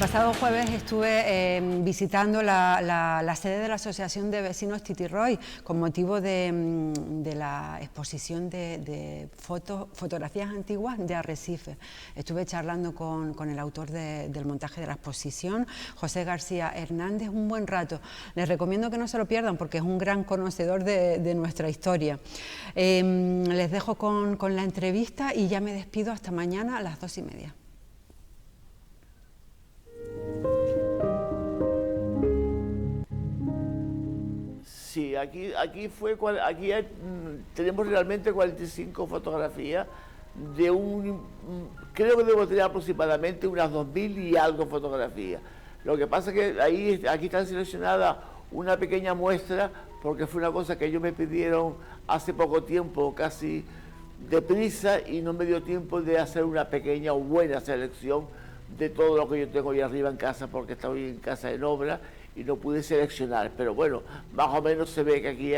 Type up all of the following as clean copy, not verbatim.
pasado jueves estuve visitando la sede de la Asociación de Vecinos Titirroy con motivo de la exposición de fotografías antiguas de Arrecife. Estuve charlando con el autor del montaje de la exposición, José García Hernández, un buen rato. Les recomiendo que no se lo pierdan porque es un gran conocedor de nuestra historia. Les dejo con la entrevista y ya me despido hasta mañana a las 2:30. Sí, aquí tenemos realmente 45 fotografías de creo que debo tener aproximadamente unas 2000 y algo fotografías. Lo que pasa es que aquí están seleccionadas una pequeña muestra porque fue una cosa que ellos me pidieron hace poco tiempo, casi deprisa, y no me dio tiempo de hacer una pequeña o buena selección de todo lo que yo tengo ahí arriba en casa, porque estoy en casa en obra y no pude seleccionar, pero bueno, más o menos se ve que aquí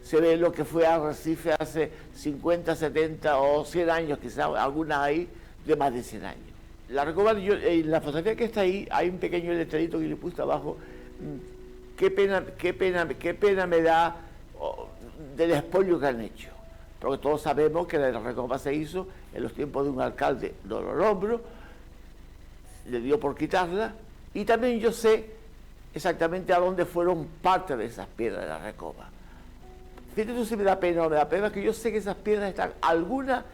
se ve lo que fue Arrecife hace 50, 70 o 100 años, quizás algunas hay de más de 100 años. La recoba, en la fotografía que está ahí, hay un pequeño letrerito que le puse abajo, qué pena me da del expolio que han hecho, porque todos sabemos que la recoba se hizo en los tiempos de un alcalde, no lo nombro, le dio por quitarla, y también yo sé exactamente a dónde fueron parte de esas piedras de la recoba. Fíjate tú si me da pena o no me da pena, que yo sé que esas piedras están algunas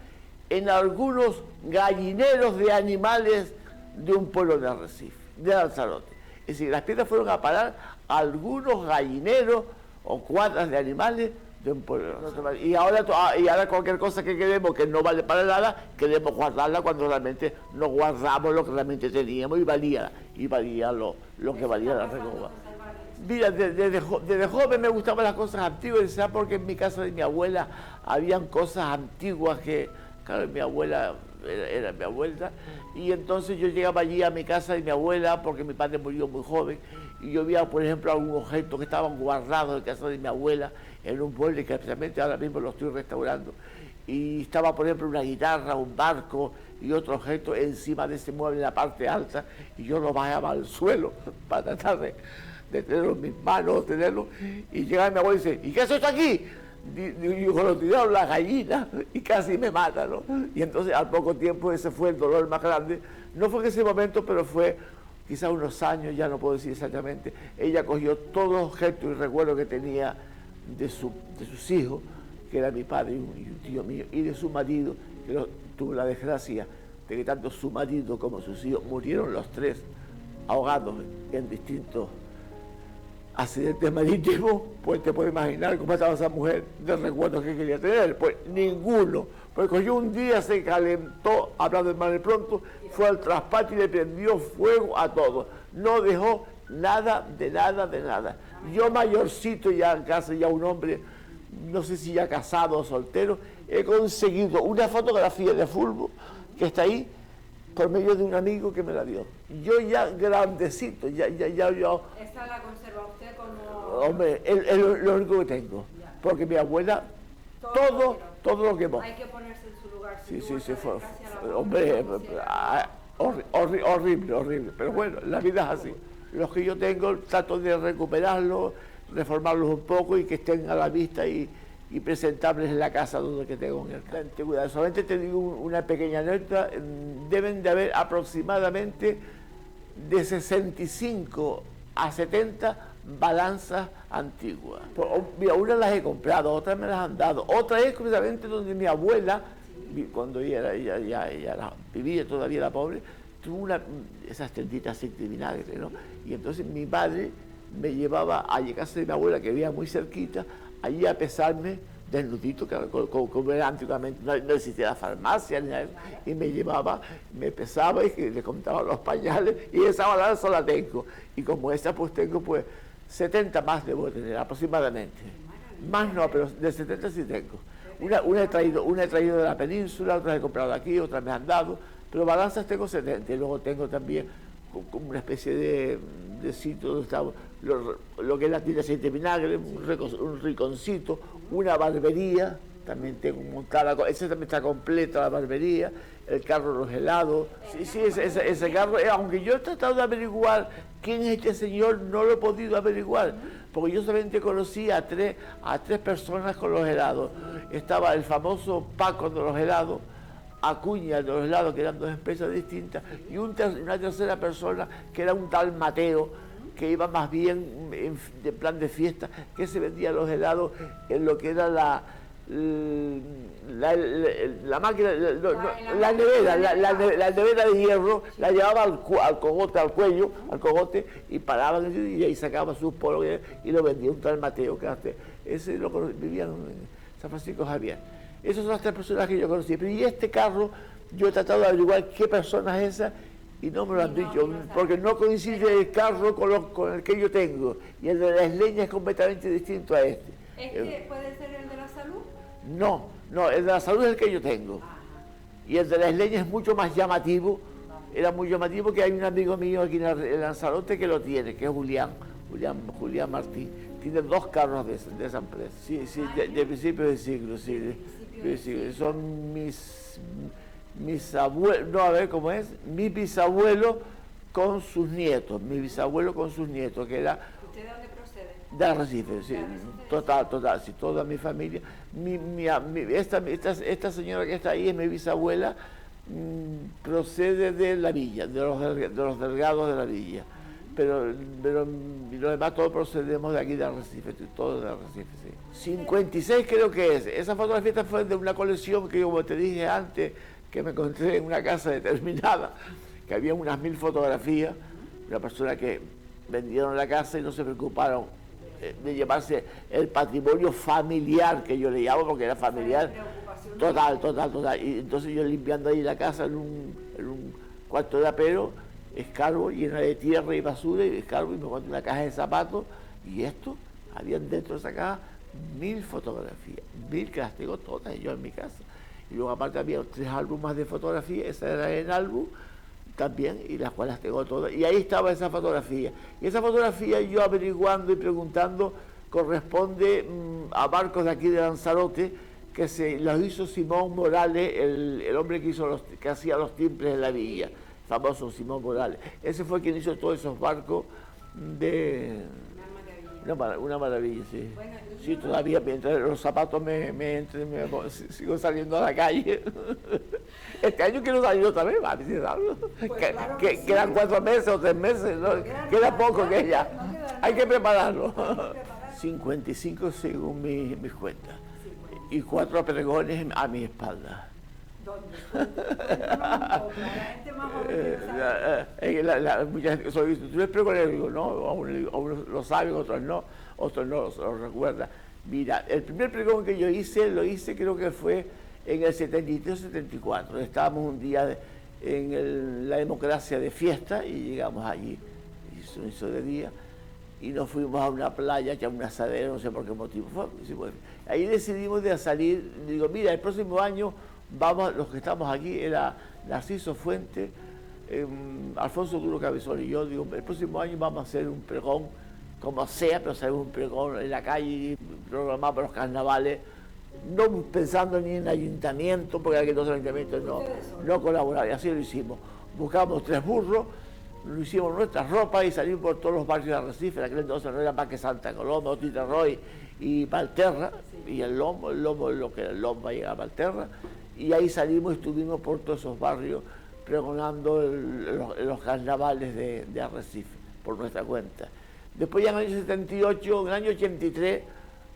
en algunos gallineros de animales de un pueblo de Arrecife, de Lanzarote. Es decir, las piedras fueron a parar a algunos gallineros o cuadras de animales de un pueblo. Y ahora cualquier cosa que queremos que no vale para nada, queremos guardarla cuando realmente no guardamos lo que realmente teníamos y valía lo que valía la recoba. Mira, desde joven me gustaban las cosas antiguas, ¿sabes? Porque en mi casa de mi abuela habían cosas antiguas que, claro, mi abuela era mi abuela, y entonces yo llegaba allí a mi casa de mi abuela porque mi padre murió muy joven, y yo veía, por ejemplo, algunos objetos que estaban guardados en casa de mi abuela, en un mueble que especialmente ahora mismo lo estoy restaurando, y estaba, por ejemplo, una guitarra, un barco y otro objeto encima de ese mueble en la parte alta, y yo lo bajaba al suelo para tratar de tenerlo en mis manos, y llegaba mi abuela y dice, ¿y qué es esto aquí? Y yo lo tiraron las gallinas y casi me matan, ¿no? Y entonces al poco tiempo ese fue el dolor más grande. No fue en ese momento, pero fue quizás unos años, ya no puedo decir exactamente. Ella cogió todos los objetos y recuerdos que tenía de sus hijos, que era mi padre y un tío mío, y de su marido, que tuvo la desgracia de que tanto su marido como sus hijos murieron los tres ahogados en distintos accidentes marítimos. Pues te puedes imaginar cómo estaba esa mujer de recuerdos que quería tener. Pues ninguno, porque yo un día se calentó, hablando de mal y pronto, fue al traspatio y le prendió fuego a todo, no dejó nada de nada. Yo mayorcito ya en casa, ya un hombre, no sé si ya casado o soltero, he conseguido una fotografía de fútbol que está ahí por medio de un amigo que me la dio. Yo ya grandecito, ya. ¿Esa la conserva usted como...? Hombre, es lo único que tengo. Porque mi abuela, todo lo quemó. Hay que ponerse en su lugar. Sí, fue, hombre, horrible. Pero bueno, la vida es así. Los que yo tengo, trato de recuperarlos, reformarlos un poco y que estén a la vista y presentables en la casa donde que tengo en la antigüedad. Solamente te digo una pequeña anécdota, deben de haber aproximadamente de 65 a 70 balanzas antiguas. Mira, unas las he comprado, otras me las han dado, otra es precisamente donde mi abuela, cuando ella vivía todavía la pobre, tuvo esas tenditas sin vinagre, ¿no? Y entonces mi padre me llevaba a casa de mi abuela, que vivía muy cerquita, allí a pesarme desnudito, como era antiguamente, no existía la farmacia ni nada, y me llevaba, me pesaba y le contaba los pañales, y esa balanza la tengo. Y como esa pues tengo 70 más debo tener aproximadamente. Más no, pero de 70 sí tengo. Una he traído de la península, otras he comprado aquí, otras me han dado, pero balanzas tengo 70, y luego tengo también como una especie de sitio donde está lo que es la tienda de aceite de vinagre, un rinconcito, una barbería, también tengo montada, ese también está completa, la barbería, el carro, los helados. Sí, ese carro, aunque yo he tratado de averiguar quién es este señor, no lo he podido averiguar, porque yo solamente conocí a tres personas con los helados. Estaba el famoso Paco de los helados, Acuña de los helados, que eran dos empresas distintas, y una tercera persona que era un tal Mateo, que iba más bien de plan de fiesta, que se vendía los helados en lo que era la máquina, la nevera de hierro, la llevaba al cogote, y paraban y ahí sacaba sus polos y lo vendía un tal Mateo, que ese vivía en San Francisco Javier. Esas son las tres personas que yo conocí. Pero y este carro, yo he tratado de averiguar qué persona es esa y no me lo han dicho, porque no coincide el carro con el que yo tengo. Y el de las leñas es completamente distinto a este. ¿Este puede ser el de la salud? No, el de la salud es el que yo tengo. Ajá. Y el de las leñas es mucho más llamativo. Era muy llamativo, que hay un amigo mío aquí en Lanzarote que lo tiene, que es Julián Martín. Tiene dos carros de esa empresa. Sí, de principios del siglo, sí. Son mis abuelos, no, a ver cómo es, mi bisabuelo con sus nietos, que era... ¿Usted de dónde procede? De Arrecife, sí, total, sí, toda mi familia. Esta señora que está ahí es mi bisabuela, procede de la villa, de los delgados de la villa. Pero los demás todos procedemos de aquí de Arrecife, todos de Arrecife, sí. 56 creo que es. Esa fotografía fue de una colección que, como te dije antes, que me encontré en una casa determinada, que había unas 1000 fotografías, una persona que vendieron la casa y no se preocuparon de llevarse el patrimonio familiar, que yo le llamo, porque era familiar. Total. Y entonces yo limpiando ahí la casa en un cuarto de apero, escarbo llena de tierra y basura, y escarbo y me encuentro una caja de zapatos, y esto, habían dentro de esa caja 1000 fotografías, 1000 que las tengo todas yo en mi casa. Y luego aparte había 3 álbumes de fotografías, esa era en álbum también, y las cuales tengo todas, y ahí estaba esa fotografía. Y esa fotografía, yo averiguando y preguntando, corresponde a barcos de aquí de Lanzarote, que se los hizo Simón Morales, el hombre que hacía los timbres en la villa, famoso Simón Morales. Ese fue quien hizo todos esos barcos de... Una maravilla, sí. Bueno, sí, todavía mientras los zapatos sigo saliendo a la calle. Este año quiero salir otra vez, a ver si salgo. Pues claro que sí. Quedan 4 meses o 3 meses, ¿no? Queda poco que ya. Hay que prepararlo. 55 según mis cuentas. Y 4 pregones a mi espalda. Mucha gente, tú eres pregonero, digo, no, unos lo saben, otros no lo recuerdan. Mira, el primer pregón que yo lo hice creo que fue en el 73-74. Estábamos un día en la democracia de fiesta y llegamos allí, y se hizo de día, y nos fuimos a una playa, que a un asadero, no sé por qué motivo fue. Ahí decidimos de salir, digo, mira, el próximo año vamos, los que estamos aquí, era Narciso Fuente, Alfonso Duro Cabezón y yo, digo, el próximo año vamos a hacer un pregón, como sea, pero hacemos un pregón en la calle, programado para los carnavales, no pensando ni en ayuntamiento, porque aquí los ayuntamientos no colaboraban, y así lo hicimos. Buscamos 3 burros, lo hicimos nuestras ropas y salimos por todos los barrios de Arrecife. En aquel entonces no era más que Santa Coloma, Otita Roy y Valterra, y el Lombo, lo que era el Lombo, llegaba a Valterra, y ahí salimos y estuvimos por todos esos barrios pregonando los carnavales de Arrecife, por nuestra cuenta. Después ya en el año 78, en el año 83,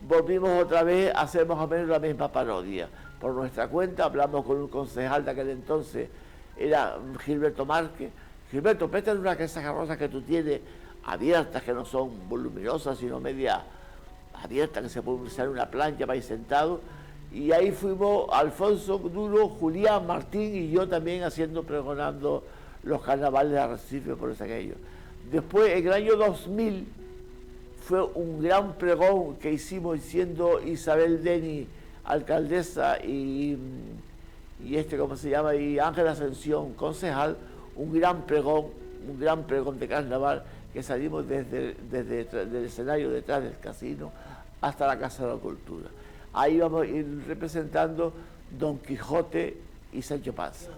volvimos otra vez a hacer más o menos la misma parodia. Por nuestra cuenta hablamos con un concejal de aquel entonces, era Gilberto Márquez. Gilberto, préstame una de esas carrozas que tú tienes, abiertas, que no son voluminosas, sino media abiertas, que se puede usar en una plancha para ir sentado. Y ahí fuimos Alfonso Duro, Julián Martín y yo también pregonando los carnavales de Arrecife por aquello. Después, en el año 2000, fue un gran pregón que hicimos siendo Isabel Deni alcaldesa y ¿cómo se llama? Y Ángel Ascensión, concejal, un gran pregón de carnaval, que salimos desde el escenario detrás del casino hasta la Casa de la Cultura. ahí vamos a ir representando Don Quijote y Sancho Panza.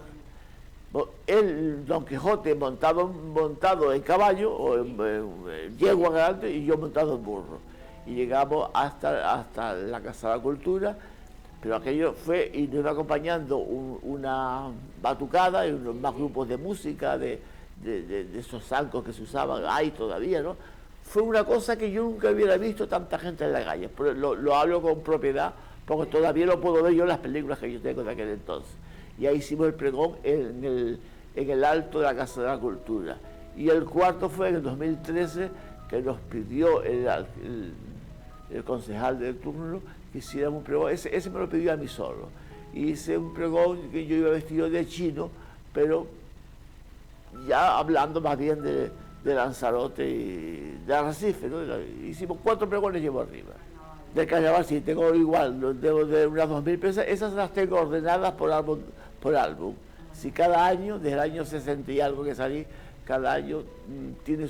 El Don Quijote montado en caballo, o en yegua grande, y yo montado en burro. Y llegamos hasta la Casa de la Cultura, pero aquello fue, y nos iba acompañando una batucada y unos más grupos de música, de esos zancos que se usaban ahí todavía, ¿no? Fue una cosa que yo nunca hubiera visto tanta gente en la calle. Lo hablo con propiedad, porque todavía lo puedo ver yo en las películas que yo tengo de aquel entonces. Y ahí hicimos el pregón en el alto de la Casa de la Cultura. Y el cuarto fue en el 2013, que nos pidió el concejal del turno que hiciéramos un pregón. Ese me lo pidió a mí solo. Hice un pregón que yo iba vestido de chino, pero ya hablando más bien de Lanzarote y de Arrecife, ¿no? Hicimos 4 pregones llevo arriba. Del carnaval sí, tengo igual, debo de unas 2.000 piezas, esas las tengo ordenadas por álbum. Si cada año, desde el año 60 y algo que salí, cada año tiene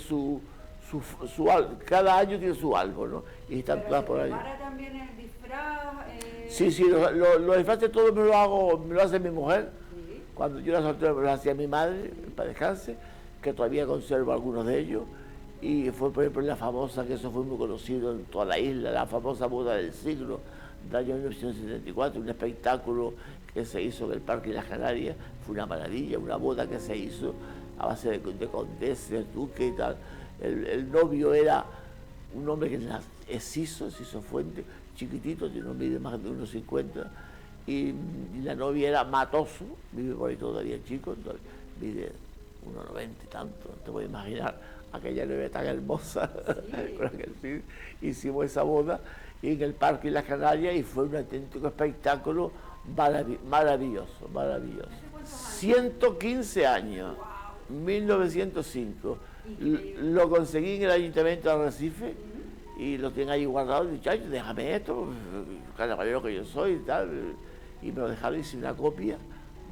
cada año tiene su álbum, ¿no? Y están todas por ahí. ¿Para también el disfraz? Sí, los disfraces todos me lo hace mi mujer. ¿Sí? Cuando yo era soltero me lo hacía mi madre, para descanse, que todavía conservo algunos de ellos. Y fue, por ejemplo, la famosa, que eso fue muy conocido en toda la isla, la famosa boda del siglo, del año 1974, un espectáculo que se hizo en el Parque de las Canarias. Fue una maravilla, una boda que se hizo a base de condeses, duques y tal. El novio era un hombre que es Ciso Fuente, chiquitito, no mide más de 1,50, y la novia era Matoso, vive por ahí todavía chico, entonces mide 1,90 y tanto, no te voy a imaginar. Aquella novia tan hermosa, sí. Con aquel fin, hicimos esa boda y en el Parque de las Canarias, y fue un auténtico espectáculo maravilloso. 115 años, 1905. Lo conseguí en el Ayuntamiento de Arrecife y lo tienen ahí guardado. Y dije, déjame esto, carnavalero que yo soy y tal. Y me lo dejaron, hice una copia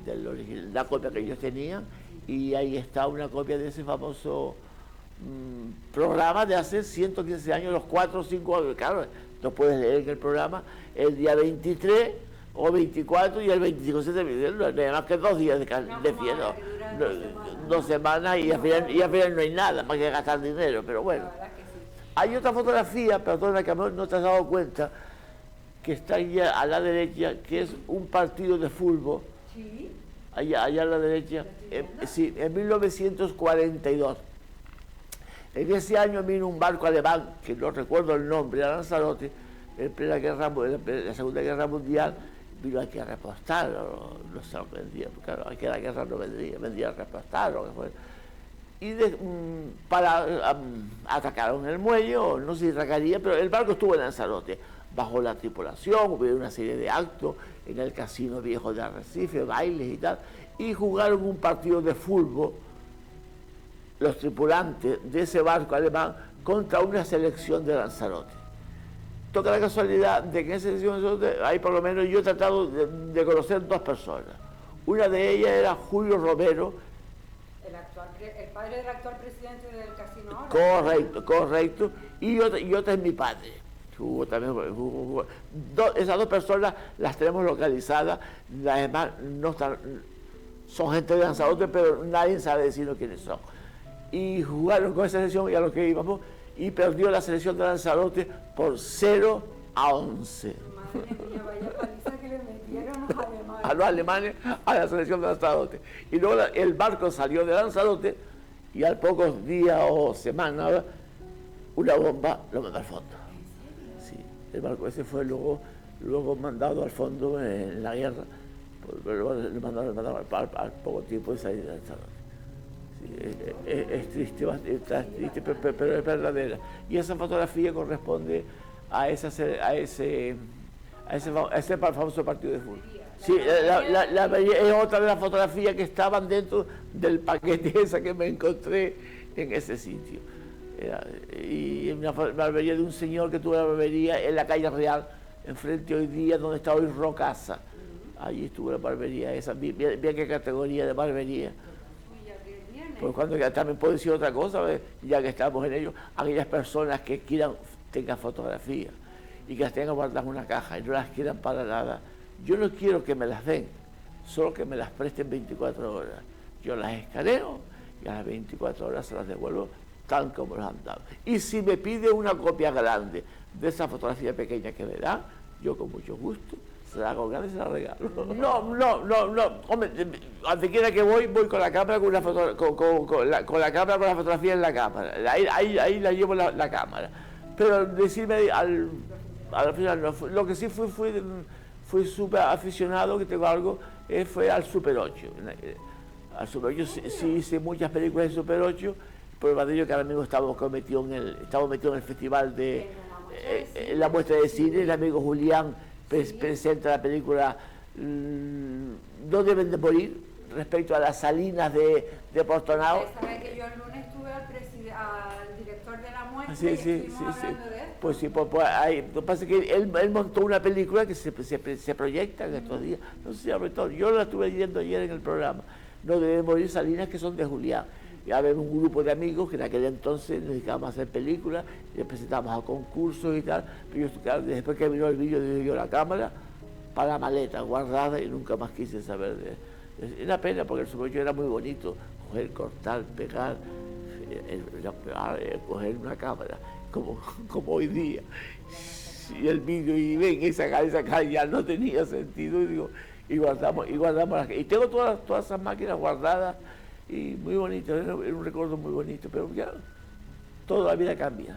del original, la copia que ellos tenían, y ahí está una copia de ese famoso programa de hace 115 años, los 4 o 5 años. Claro, lo puedes leer en el programa el día 23 o 24 y el 25 se termina, no hay más que 2 días de fiesta, 2 semanas, y al final no hay nada más que gastar dinero, pero bueno. Hay otra fotografía, perdona que no te has dado cuenta, que está ahí a la derecha, que es un partido de fútbol. ¿Sí? Allá a la derecha, sí, en 1942. En ese año vino un barco alemán, que no recuerdo el nombre, a Lanzarote, en la Segunda Guerra Mundial, vino aquí a repostar, no sé lo que vendía, porque claro, aquí la guerra no vendía a repostar, lo que fue. Y atacaron el muelle, o no sé si atacaría, pero el barco estuvo en Lanzarote, bajo la tripulación, hubo una serie de actos en el Casino Viejo de Arrecife, bailes y tal, y jugaron un partido de fútbol, los tripulantes de ese barco alemán, contra una selección de Lanzarote. Toca la casualidad de que en esa selección de Lanzarote, ahí por lo menos yo he tratado de conocer 2 personas. Una de ellas era Julio Romero. El padre del actual presidente del casino ahora. Correcto. Y otra es mi padre. Esas 2 personas las tenemos localizadas, las demás no están, son gente de Lanzarote, pero nadie sabe decirnos quiénes son. Y jugaron con esa selección, y a lo que íbamos, y perdió la selección de Lanzarote por 0-11. Madre mía, vaya paliza que le metieron los alemanes. A los alemanes, a la selección de Lanzarote. Y luego el barco salió de Lanzarote, y al pocos días o semanas, una bomba lo mandó al fondo. Sí, el barco ese fue luego mandado al fondo en la guerra, lo mandaron al poco tiempo de salir de Lanzarote. Sí, es triste, pero es verdadera. Y esa fotografía corresponde a ese famoso partido de fútbol. Sí, es otra de las fotografías que estaban dentro del paquete esa que me encontré en ese sitio. Y una barbería de un señor que tuvo la barbería en la calle Real, enfrente hoy día donde está hoy Rocasa. Allí estuvo la barbería esa, bien qué categoría de barbería. Pues cuando también puedo decir otra cosa, ya que estamos en ello, aquellas personas que tengan fotografía y que las tengan guardadas en una caja y no las quieran para nada. Yo no quiero que me las den, solo que me las presten 24 horas. Yo las escaneo y a las 24 horas se las devuelvo tal como las han dado. Y si me pide una copia grande de esa fotografía pequeña que me da, yo con mucho gusto se la hago grande y se la regalo. No. Hombre, donde quiera que voy con la cámara con la cámara con la fotografía en la cámara. Ahí la llevo la cámara. Pero decirme al final, no, lo que sí fui súper aficionado, que tengo algo, fue al Super 8. Al Super 8 sí hice muchas películas de Super 8, prueba de ello que ahora mismo estamos metidos en el festival de la muestra de cine. El amigo Julián presenta la película No deben de morir, respecto a las salinas de Portonao. ¿Sabes que yo el lunes tuve al director de la muestra Sí. y estuvimos hablando de esto? Pues sí, lo que pasa es que él montó una película que se proyecta en estos días, no sé si abre todo. Yo la estuve viendo ayer en el programa, No deben morir, salinas, que son de Julián. Y había un grupo de amigos que en aquel entonces nos dedicábamos a hacer películas, y presentábamos a concursos y tal, pero yo, claro, después que vino el vídeo, dije yo la cámara para la maleta guardada y nunca más quise saber de él. Es una pena porque el Super 8 era muy bonito, coger, cortar, pegar, coger una cámara, como hoy día. Y el vídeo, y ven, esa cara ya no tenía sentido, y guardamos y tengo todas esas máquinas guardadas, y muy bonito, era un recuerdo muy bonito, pero ya toda la vida cambia.